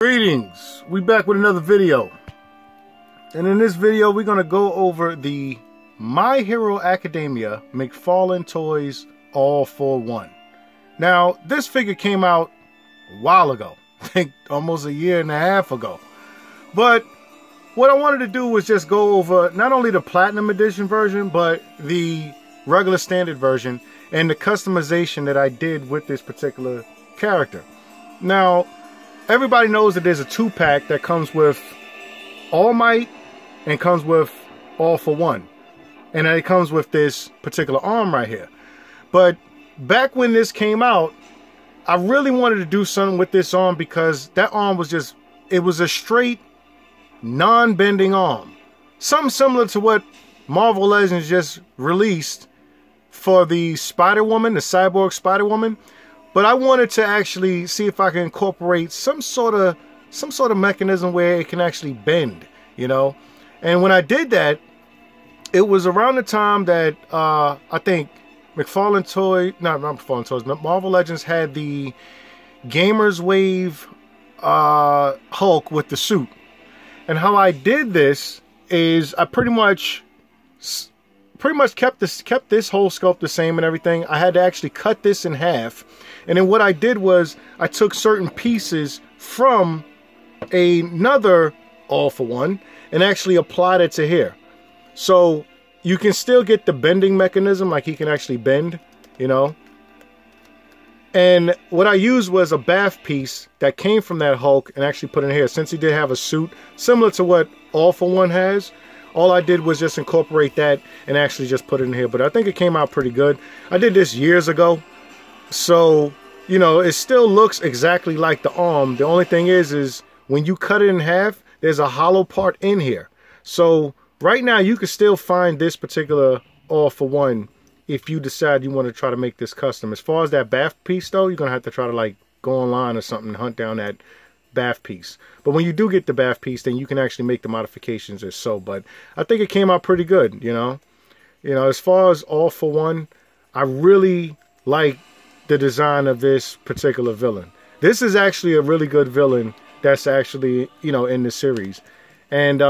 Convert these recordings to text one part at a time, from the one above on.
Greetings, we back with another video, and in this video we're going to go over the My Hero Academia McFarlane Toys All for One. Now this figure came out a while ago, I think almost a year and a half ago, but what I wanted to do was just go over not only the Platinum Edition version but the regular standard version and the customization that I did with this particular character. Now everybody knows that there's a 2-pack that comes with All Might and comes with All for One. And it comes with this particular arm right here. But back when this came out, I really wanted to do something with this arm because that arm was just, it was a straight, non-bending arm. Something similar to what Marvel Legends just released for the Spider-Woman, the Cyborg Spider-Woman. But I wanted to actually see if I can incorporate some sort of mechanism where it can actually bend, you know. And when I did that, it was around the time that I think Marvel Legends had the Gamers Wave Hulk with the suit. And how I did this is I pretty much kept this whole sculpt the same and everything. I had to actually cut this in half. And then what I did was I took certain pieces from another All for One and actually applied it to here. So you can still get the bending mechanism, like he can actually bend, you know. And what I used was a bath piece that came from that Hulk and actually put in here. Since he did have a suit similar to what All for One has, all I did was just incorporate that and actually just put it in here. But I think it came out pretty good. I did this years ago. So, you know, it still looks exactly like the arm. The only thing is when you cut it in half, there's a hollow part in here. So right now you can still find this particular All for One if you decide you want to try to make this custom. As far as that bath piece though, you're going to have to try to like go online or something and hunt down that bath piece. But when you do get the bath piece, then you can actually make the modifications or so. But I think it came out pretty good, you know. As far as All for One, I really like the design of this particular villain. This is actually a really good villain that's actually, you know, in the series. And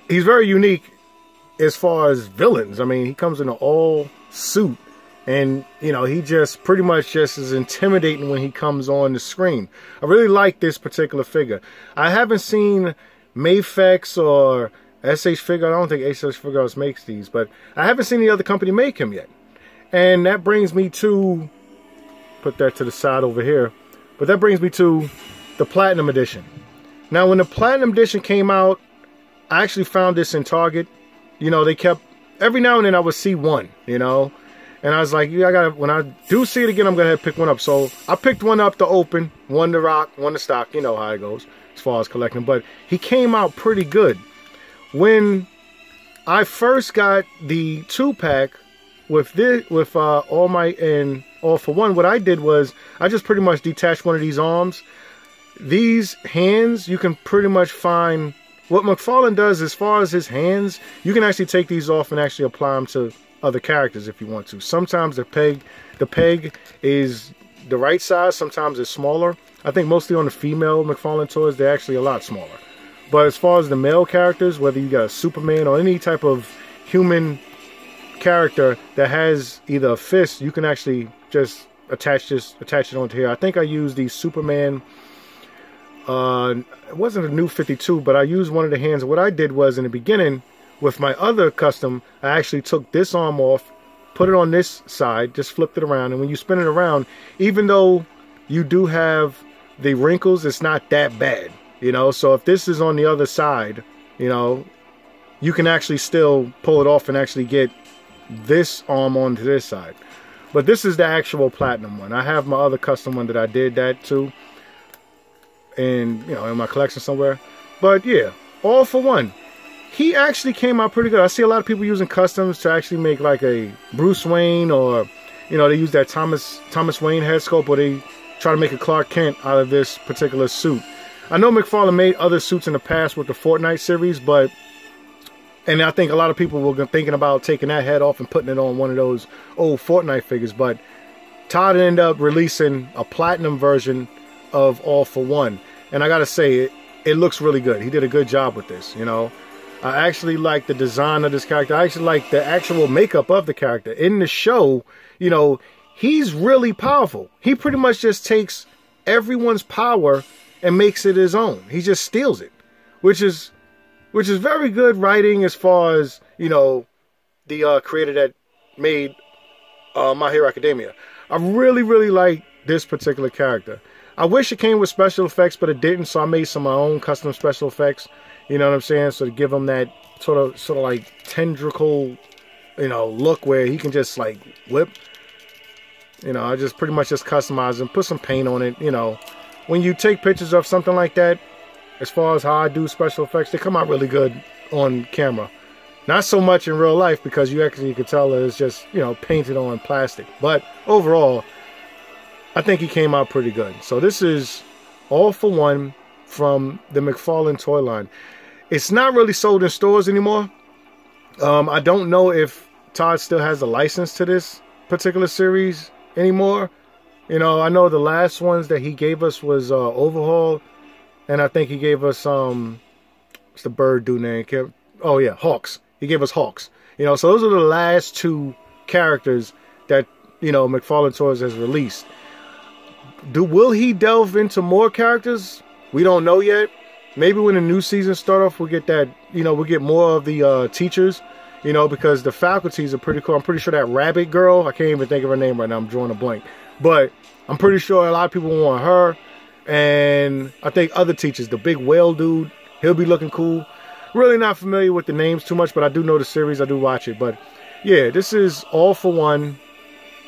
he's very unique as far as villains. I mean, he comes in an all suit. And, you know, he just pretty much just is intimidating when he comes on the screen. I really like this particular figure. I haven't seen Mafex or SH Figure. I don't think SH Figures makes these, but I haven't seen the other company make him yet. And that brings me to, put that to the side over here, but that brings me to the Platinum Edition. Now, when the Platinum Edition came out, I actually found this in Target. You know, they kept, every now and then I would see one, you know. And I was like, yeah, I gotta, when I do see it again, I'm gonna have to pick one up. So I picked one up to open, one to rock, one to stock. You know how it goes as far as collecting. But he came out pretty good. When I first got the 2-pack with All Might and All for One, what I did was I just pretty much detached one of these arms. These hands, you can pretty much find what McFarlane does as far as his hands. You can actually take these off and actually apply them to other characters if you want to. Sometimes the peg is the right size, sometimes it's smaller. I think mostly on the female McFarlane toys, they're actually a lot smaller. But as far as the male characters, whether you got a Superman or any type of human character that has either a fist, you can actually just attach it onto here. I think I used the Superman, it wasn't a new 52, but I used one of the hands. What I did was in the beginning, with my other custom, I actually took this arm off, put it on this side, just flipped it around, and when you spin it around, even though you do have the wrinkles, it's not that bad, you know. So if this is on the other side, you know, you can actually still pull it off and actually get this arm onto this side. But this is the actual Platinum one. I have my other custom one that I did that too, and you know, in my collection somewhere. But yeah, All for One, he actually came out pretty good. I see a lot of people using customs to actually make like a Bruce Wayne, or, you know, they use that Thomas Wayne head sculpt, or they try to make a Clark Kent out of this particular suit. I know McFarlane made other suits in the past with the Fortnite series, but, and I think a lot of people were thinking about taking that head off and putting it on one of those old Fortnite figures, but Todd ended up releasing a platinum version of All for One. And I gotta say, it looks really good. He did a good job with this, you know. I actually like the design of this character. I actually like the actual makeup of the character. In the show, you know, he's really powerful. He pretty much just takes everyone's power and makes it his own. He just steals it, which is very good writing as far as, you know, the creator that made My Hero Academia. I really like this particular character. I wish it came with special effects, but it didn't, so I made some of my own custom special effects. You know what I'm saying? So to give him that sort of like tendril, you know, look where he can just like whip. You know, I just pretty much just customize and put some paint on it. You know, when you take pictures of something like that, as far as how I do special effects, they come out really good on camera. Not so much in real life because you can tell that it's just, you know, painted on plastic. But overall, I think he came out pretty good. So this is All for One from the McFarlane toy line. It's not really sold in stores anymore. I don't know if Todd still has a license to this particular series anymore. You know, I know the last ones that he gave us was Overhaul, and I think he gave us what's the bird dude name? Oh yeah, Hawks. He gave us Hawks. You know, so those are the last two characters that, you know, McFarlane Toys has released. Will he delve into more characters? We don't know yet. Maybe when the new season start off, we'll get that, you know, we'll get more of the teachers, you know, because the faculties are pretty cool. I'm pretty sure that rabbit girl, I can't even think of her name right now, I'm drawing a blank. But I'm pretty sure a lot of people want her. And I think other teachers, the big whale dude, he'll be looking cool. Really not familiar with the names too much, but I do know the series, I do watch it. But yeah, this is All for One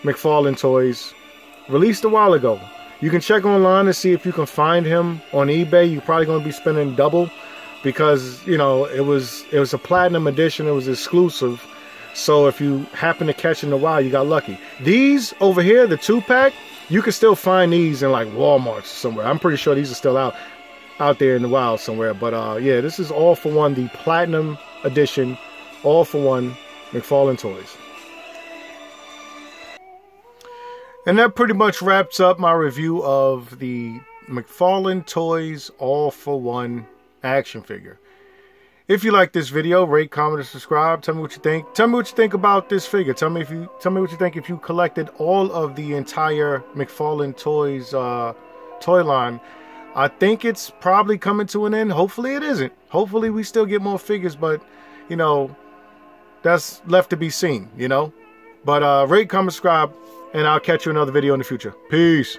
McFarlane Toys, released a while ago. You can check online to see if you can find him on eBay. You're probably going to be spending double because, you know, it was a platinum edition. It was exclusive. So if you happen to catch it in a while, you got lucky. These over here, the 2-pack, you can still find these in like Walmart somewhere. I'm pretty sure these are still out there in the wild somewhere. But yeah, this is All for One, the platinum edition, All for One McFarlane Toys. And that pretty much wraps up my review of the McFarlane Toys All for One action figure. If you like this video, rate, comment, and subscribe. Tell me what you think. Tell me what you think about this figure. Tell me what you think if you collected all of the entire McFarlane Toys toy line. I think it's probably coming to an end. Hopefully it isn't. Hopefully we still get more figures, but you know, that's left to be seen, you know. But rate, comment, subscribe, and I'll catch you in another video in the future. Peace.